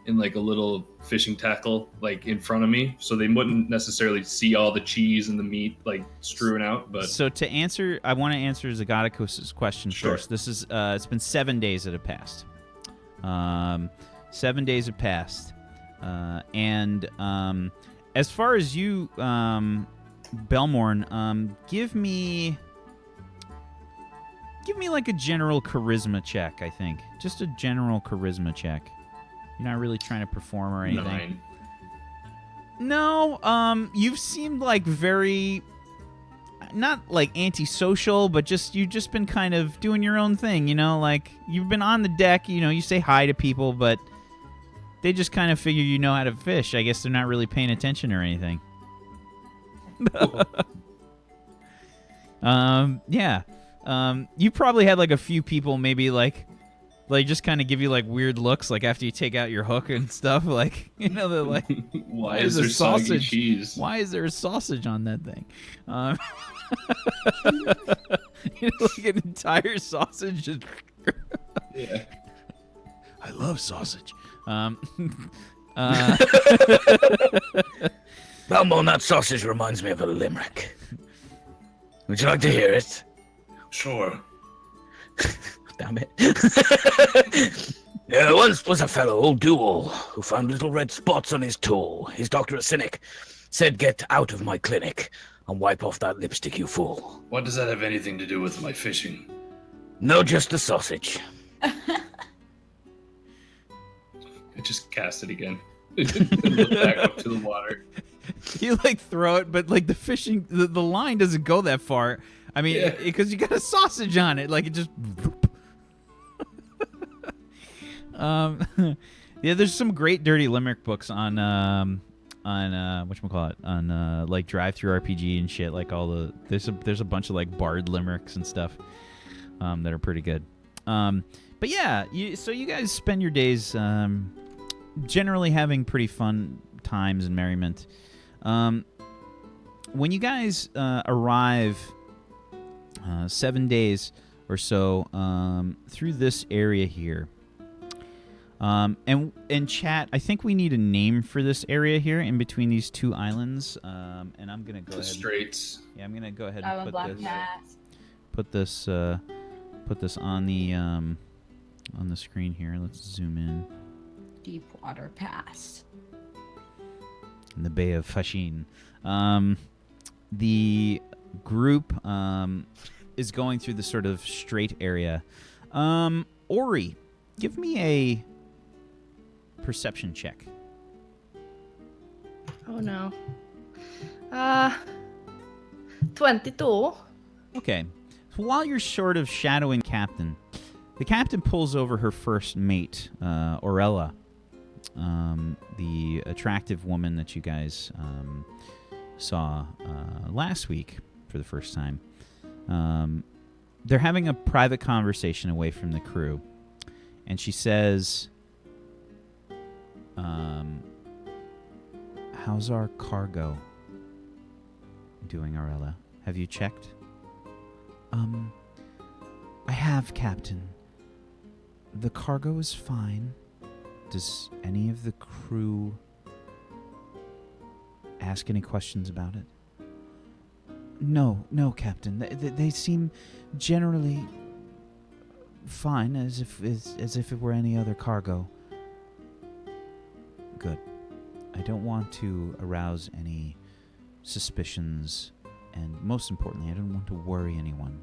in like a little fishing tackle like in front of me, so they wouldn't necessarily see all the cheese and the meat like strewn out. But so to answer, I want to answer Zagaticus' question Sure. first. This is it's been 7 days that have passed. 7 days have passed, and as far as you, Belmorn, give me like a general charisma check. I think just a general charisma check. You're not really trying to perform or anything. 9. No, you've seemed like very, not like antisocial, but you've just been kind of doing your own thing, you know, like you've been on the deck, you know, you say hi to people, but they just kind of figure you know how to fish. I guess they're not really paying attention or anything. Yeah. You probably had like a few people maybe like just kind of give you like weird looks like after you take out your hook and stuff, like, you know, they're like, Why is there soggy cheese? why is there a sausage on that thing? You know, like an entire sausage. Yeah. I love sausage. Belmont, that sausage reminds me of a limerick. Would you like to hear it? Sure. Damn it. There once was a fellow, old Duel, who found little red spots on his toe. His doctor, a cynic, said, "Get out of my clinic and wipe off that lipstick, you fool." What does that have anything to do with my fishing? No, just the sausage. I just cast it again. Look back up to the water. You like throw it, but like the fishing, the line doesn't go that far. I mean, because you got a sausage on it, like it just. Yeah, there's some great dirty limerick books on whatchamacallit, on like drive-through RPG and shit. Like all the there's a bunch of like bard limericks and stuff that are pretty good. But yeah, so you guys spend your days generally having pretty fun times and merriment. When you guys arrive 7 days or so through this area here, and chat, I think we need a name for this area here in between these two islands. And I'm gonna go ahead. Straits. Yeah, I'm gonna go ahead I'm a and black pass. put this on the screen here. Let's zoom in. Deepwater Pass. In the Bay of Fashin. The group is going through the sort of strait area. Ori, give me a perception check. Oh no. 22. Okay. So while you're sort of shadowing Captain, the Captain pulls over her first mate, Orella, the attractive woman that you guys saw last week for the first time. They're having a private conversation away from the crew, and she says, how's our cargo doing, Orella? Have you checked? I have, Captain. The cargo is fine. Does any of the crew ask any questions about it? No, Captain. They seem generally fine, as if it were any other cargo. Good. I don't want to arouse any suspicions, and most importantly, I don't want to worry anyone.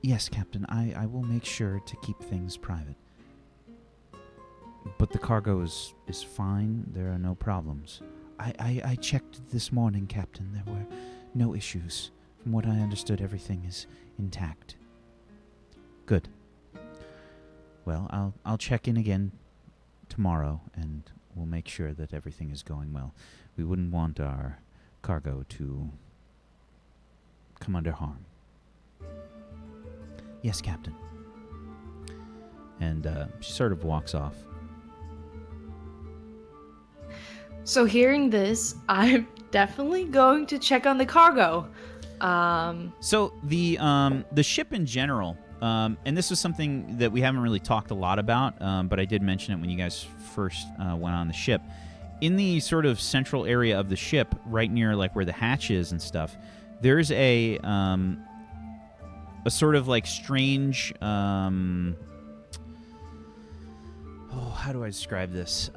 Yes, Captain, I will make sure to keep things private. But the cargo is fine. There are no problems. I checked this morning, Captain. There were no issues. From what I understood, everything is intact. Good. Well, I'll check in again tomorrow, and we'll make sure that everything is going well. We wouldn't want our cargo to come under harm. Yes, Captain. And she sort of walks off. So hearing this, I'm definitely going to check on the cargo. So the ship in general, and this was something that we haven't really talked a lot about, but I did mention it when you guys first went on the ship. In the sort of central area of the ship, right near like where the hatch is and stuff, there's a sort of like strange, how do I describe this?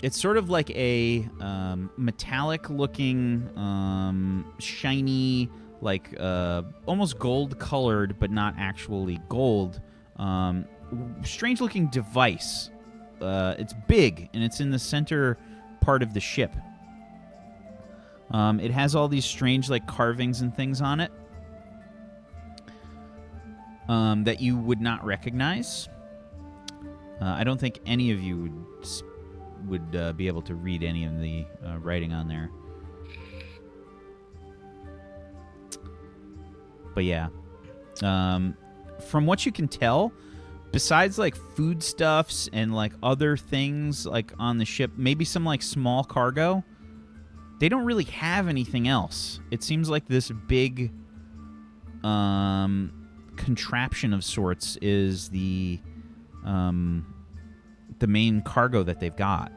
It's sort of like a metallic-looking, shiny, like almost gold-colored, but not actually gold, strange-looking device. It's big, and it's in the center part of the ship. It has all these strange, like, carvings and things on it that you would not recognize. I don't think any of you would be able to read any of the writing on there. But yeah, from what you can tell, besides like foodstuffs and like other things like on the ship, maybe some like small cargo, they don't really have anything else. It seems like this big contraption of sorts is the main cargo that they've got.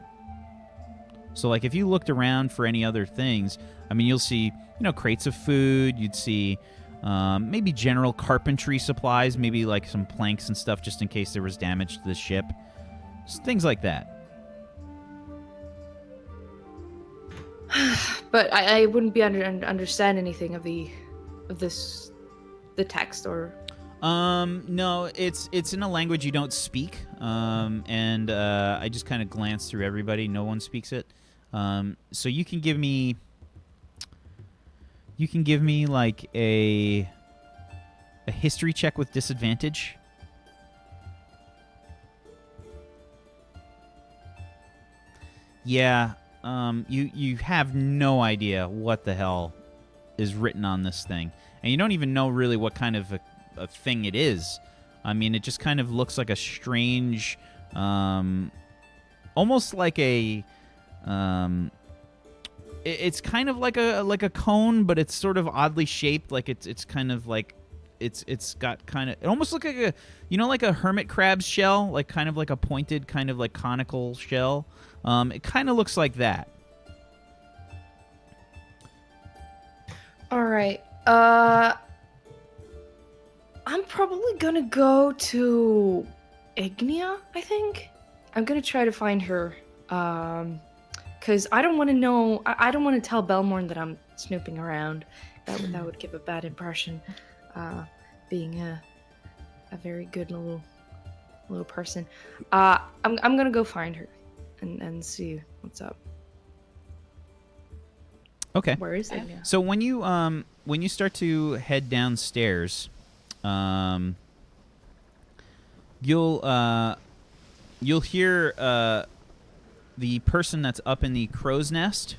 So like if you looked around for any other things, I mean, you'll see, crates of food, you'd see maybe general carpentry supplies, maybe like some planks and stuff just in case there was damage to the ship. Just things like that. But I wouldn't be understand anything of the text or. No, it's in a language you don't speak. And I just kind of glanced through everybody. No one speaks it. So you can give me like a history check with disadvantage. Yeah. You have no idea what the hell is written on this thing, and you don't even know really what kind of a thing it is. I mean, it just kind of looks like a strange, almost like a, it's kind of like a cone, but it's sort of oddly shaped. Like it's kind of like, it's got kind of, it almost looks like a, like a hermit crab's shell, like kind of like a pointed kind of like conical shell. It kind of looks like that. All right. I'm probably gonna go to Ignia, I think. I'm gonna try to find her. Because I don't want to know. I don't want to tell Belmorn that I'm snooping around. That would give a bad impression. Being a very good little person. I'm gonna go find her and see what's up. Okay. Where is it? Yeah. So when you start to head downstairs, you'll hear the person that's up in the crow's nest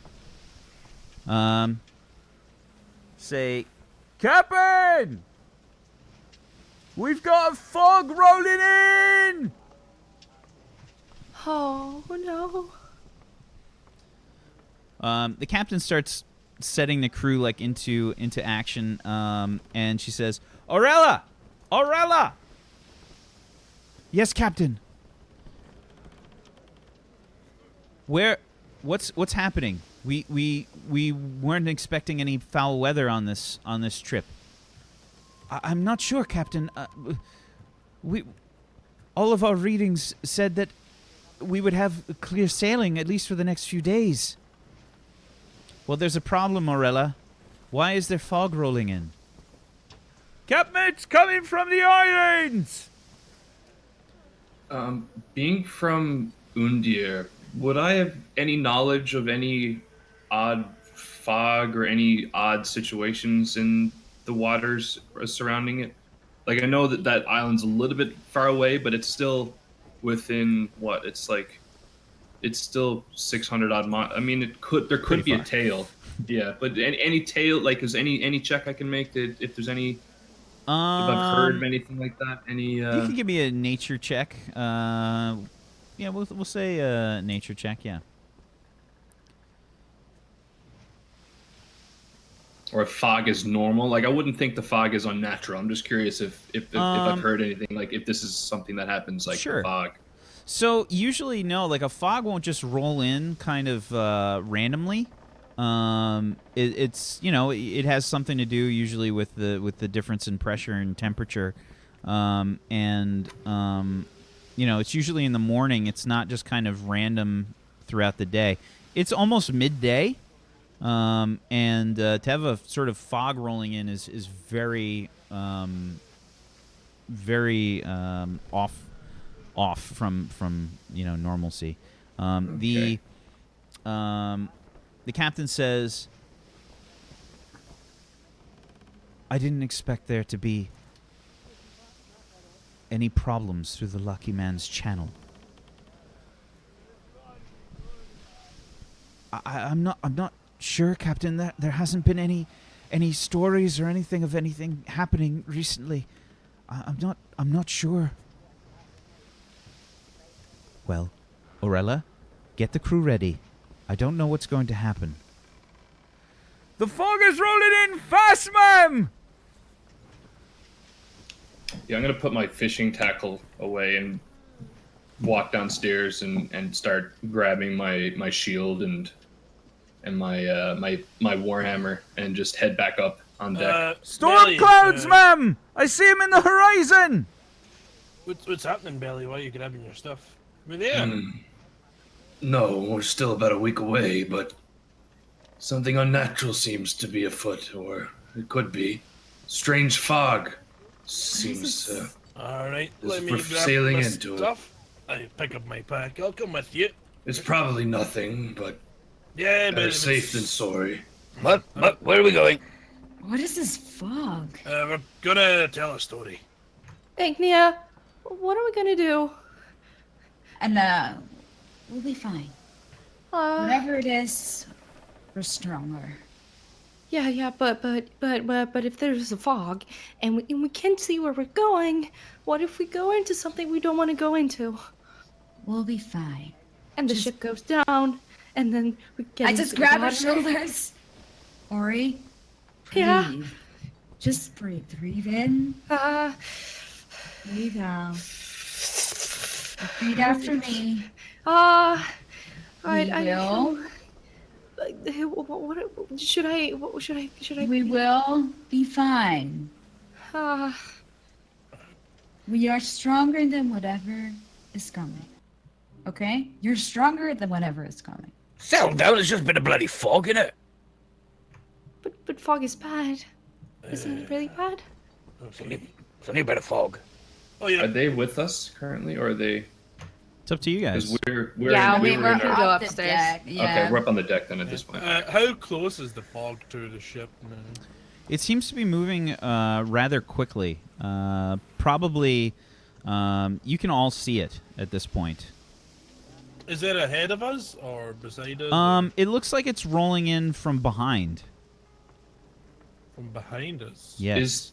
say, "Captain, we've got a fog rolling in." Oh no. The captain starts setting the crew like into action, and she says, "Aurella, Aurella." Yes, Captain. What's happening? We weren't expecting any foul weather on this trip. I'm not sure, Captain. All of our readings said that we would have clear sailing at least for the next few days. Well, there's a problem, Aurella. Why is there fog rolling in? Captain, it's coming from the islands! Being from Undir, would I have any knowledge of any odd fog or any odd situations in the waters surrounding it? Like, I know that island's a little bit far away, but it's still within what? It's still 600 odd miles. I mean, there could be a tail. Yeah, but any tail, like, is any check I can make if there's any, if I've heard of anything like that? Any? You can give me a nature check. Yeah, we'll say a nature check. Yeah. Or if fog is normal. Like, I wouldn't think the fog is unnatural. I'm just curious if I've heard anything, like if this is something that happens, like Sure. the fog. So usually, no, like a fog won't just roll in kind of randomly. It's it has something to do usually with the difference in pressure and temperature, it's usually in the morning. It's not just kind of random throughout the day. It's almost midday, and to have a sort of fog rolling in is very off from normalcy. Okay. The captain says, "I didn't expect there to be any problems through the Lucky Man's channel. I'm not sure, Captain, that there hasn't been any stories or anything of anything happening recently. I'm not sure." Well, Aurella, get the crew ready. I don't know what's going to happen. The fog is rolling in fast, ma'am! Yeah, I'm gonna put my fishing tackle away and walk downstairs and start grabbing my shield and my warhammer and just head back up on deck. Storm Belly, clouds, ma'am! I see him in the horizon! What's happening, Belly? Why are you grabbing your stuff? We're there. No, we're still about a week away, but something unnatural seems to be afoot, or it could be. Strange fog seems All right, as let me we're grab sailing my into it. stuff. I pick up my pack. I'll come with you. It's probably nothing, but Yeah, but better if safe than it's- sorry. What? Where are we going? What is this fog? we're gonna tell a story. Agnia, what are we gonna do? And we'll be fine. Whatever it is, we're stronger. Yeah, but if there's a fog and we can't see where we're going, what if we go into something we don't want to go into? We'll be fine. And the ship goes down, and then we get. I into just the grab her water. shoulders. Ori, breathe. Yeah. Just breathe. Breathe in. Uh, Breathe out. Repeat after me. I will. What should I? We will be fine. Uh, We are stronger than whatever is coming. Okay? You're stronger than whatever is coming. Settle down, it's just been a bloody fog, innit? but fog is bad. Isn't it really bad? It's only a bit of fog. Oh yeah. Are they with us currently, or are they? It's up to you guys. Because we're Yeah, in, we were were in can our, go off the upstairs. deck, yeah. Okay, we're up on the deck then at this point. How close is the fog to the ship now? It seems to be moving rather quickly. Probably, you can all see it at this point. Is it ahead of us or beside us? It looks like it's rolling in from behind. From behind us? Yes.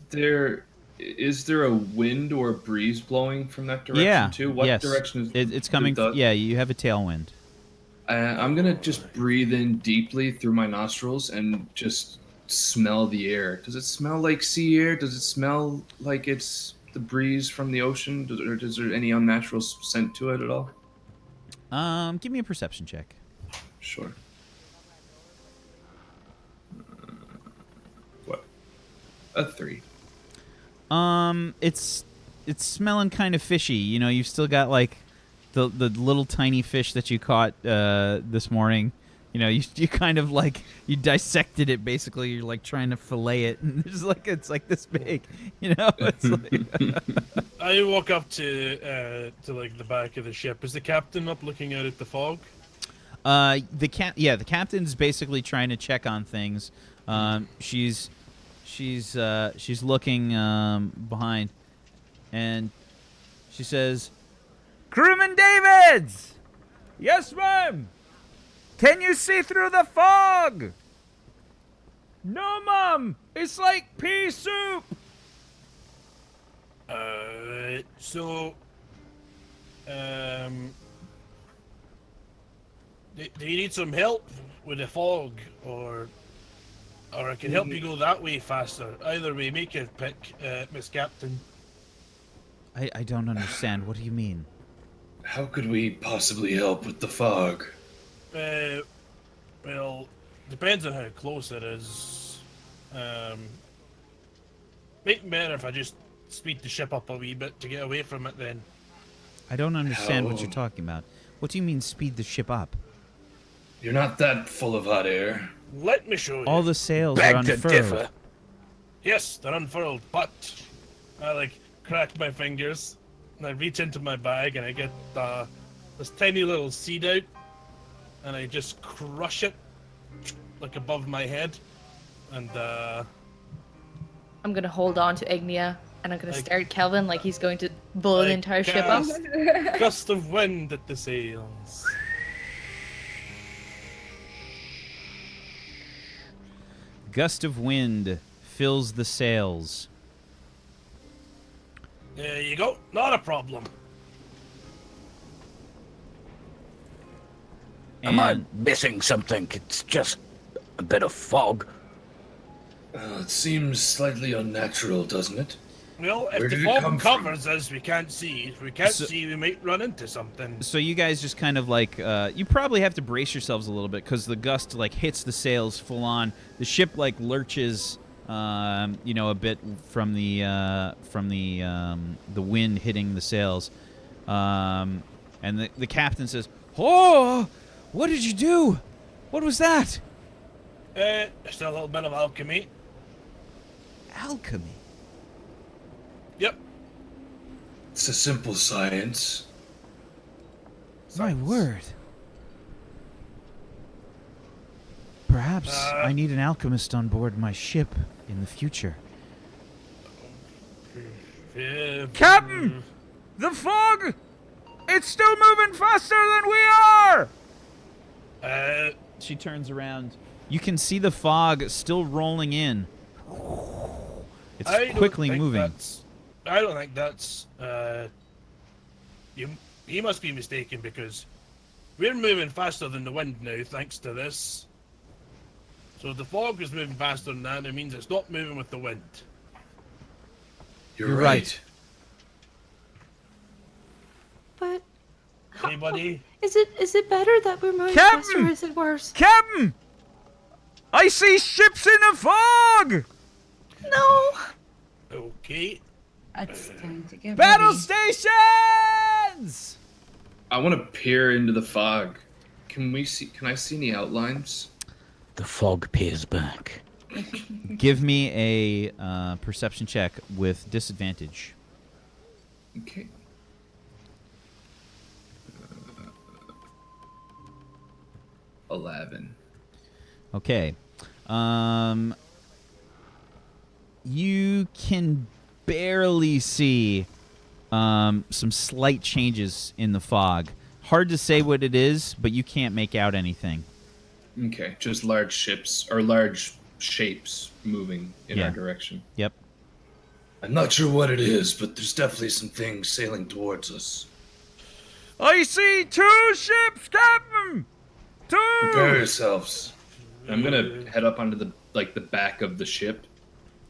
Is there a wind or a breeze blowing from that direction Yeah. too? What yes. direction is It's coming? the- Yeah, you have a tailwind. I'm gonna just breathe in deeply through my nostrils and just smell the air. Does it smell like sea air? Does it smell like it's the breeze from the ocean? Or is there any unnatural scent to it at all? Give me a perception check. Sure. What? A 3. It's smelling kind of fishy. You know, you've still got like the little tiny fish that you caught this morning. You know, you kind of like you dissected it basically. You're like trying to fillet it, and it's like this big. You know, it's like I walk up to like the back of the ship. Is the captain up looking out at the fog? the captain's basically trying to check on things. She's looking behind, and she says, "Crewman Davids, yes, ma'am. Can you see through the fog?" "No, ma'am. It's like pea soup." Do you need some help with the fog, or I can help you go that way faster? Either way, make your pick, Miss Captain. I don't understand. What do you mean? How could we possibly help with the fog? Well, depends on how close it is. Might be better if I just speed the ship up a wee bit to get away from it then. I don't understand what How- you're talking about. What do you mean speed the ship up? You're not that full of hot air. Let me show you. All the sails are Beg to unfurled. differ. Yes, they're unfurled, but I crack my fingers and I reach into my bag and I get this tiny little seed out and I just crush it above my head and I'm gonna hold on to Ignia and I'm gonna Like- stare at Kelvin like he's going to blow the I entire ship up. cast gust of wind at the sails. Gust of wind fills the sails. There you go, not a problem. Am I And missing something? It's just a bit of fog. It seems slightly unnatural, doesn't it? Well, if Where the did it come fog from? covers us, we can't see. If we can't So- see, we might run into something. so you guys just kind of you probably have to brace yourselves a little bit because the gust hits the sails full on. The ship lurches, a bit from the wind hitting the sails. And the captain says, "Oh, what did you do? What was that?" Just a little bit of alchemy. Alchemy. Yep. It's a simple science. My word. Perhaps I need an alchemist on board my ship in the future. Captain! The fog! It's still moving faster than we are! She turns around. You can see the fog still rolling in. It's I don't quickly think moving. I don't think that's. He must be mistaken because we're moving faster than the wind now, thanks to this. So if the fog is moving faster than that, it means it's not moving with the wind. You're You're right. But Anybody? is it better that we're moving Captain! faster or is it worse? Captain! I see ships in the fog! No. Okay. It's time to get Battle ready. stations! I want to peer into the fog. Can I see any outlines? The fog peers back. Give me a perception check with disadvantage. Okay. 11. Okay. You can barely see some slight changes in the fog. Hard to say what it is, but you can't make out anything. Okay, just large ships or large shapes moving in Yeah. our direction. Yep. I'm not sure what it is, but there's definitely some things sailing towards us. I see 2 ships, Captain! 2! Prepare yourselves. I'm gonna head up onto the back of the ship,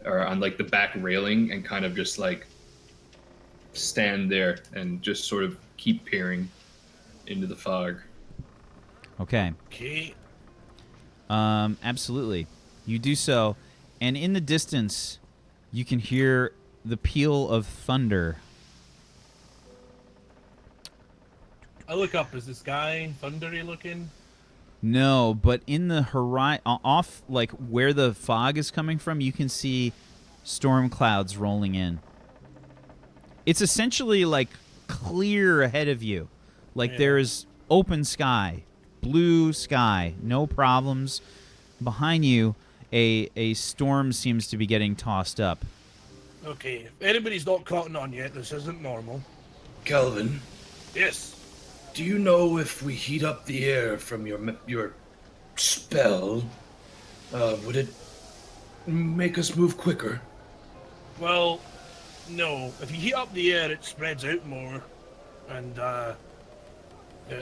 or on like the back railing, and kind of just like stand there and just sort of keep peering into the fog. Okay. Okay. Absolutely. You do so, and in the distance, you can hear the peal of thunder. I look up. Is the sky thundery looking? No, but in the horizon, off like where the fog is coming from, you can see storm clouds rolling in. It's essentially like clear ahead of you. Like Yeah. there's open sky, blue sky, no problems. Behind you, a storm seems to be getting tossed up. Okay. If anybody's not cotton on yet, this isn't normal. Calvin, Yes. do you know if we heat up the air from your spell, would it make us move quicker? Well, no. If you heat up the air, it spreads out more, and yeah,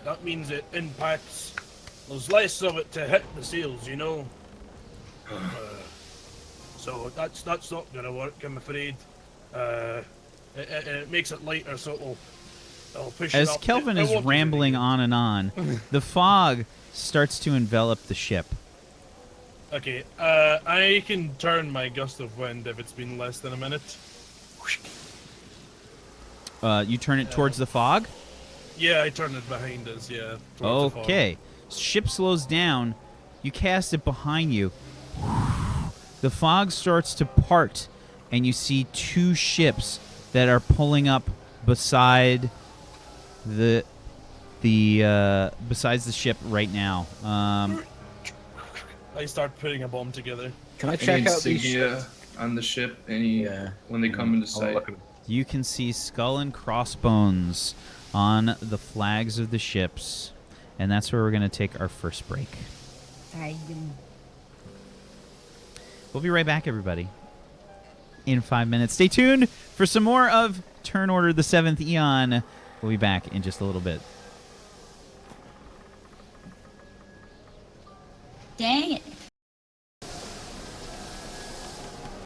that means it impacts. There's less of it to hit the sails, you know. So that's not gonna work, I'm afraid. It makes it lighter, so it'll push it As up. Kelvin It is won't do rambling anything. on, the fog starts to envelop the ship. Okay, I can turn my gust of wind if it's been less than a minute. You turn it towards the fog? Yeah, I turn it behind us, yeah. towards the fog. Okay. Ship slows down. You cast it behind you. The fog starts to part, and you see 2 ships that are pulling up beside besides the ship right now. I start putting a bomb together. Can I Any check out these insignia ships? on the ship? Any Yeah. when they come into I'll sight? look at 'em. You can see skull and crossbones on the flags of the ships, and that's where we're going to take our first break. We'll be right back, everybody, in 5 minutes. Stay tuned for some more of Turn Order the Seventh Eon. We'll be back in just a little bit. Dang it.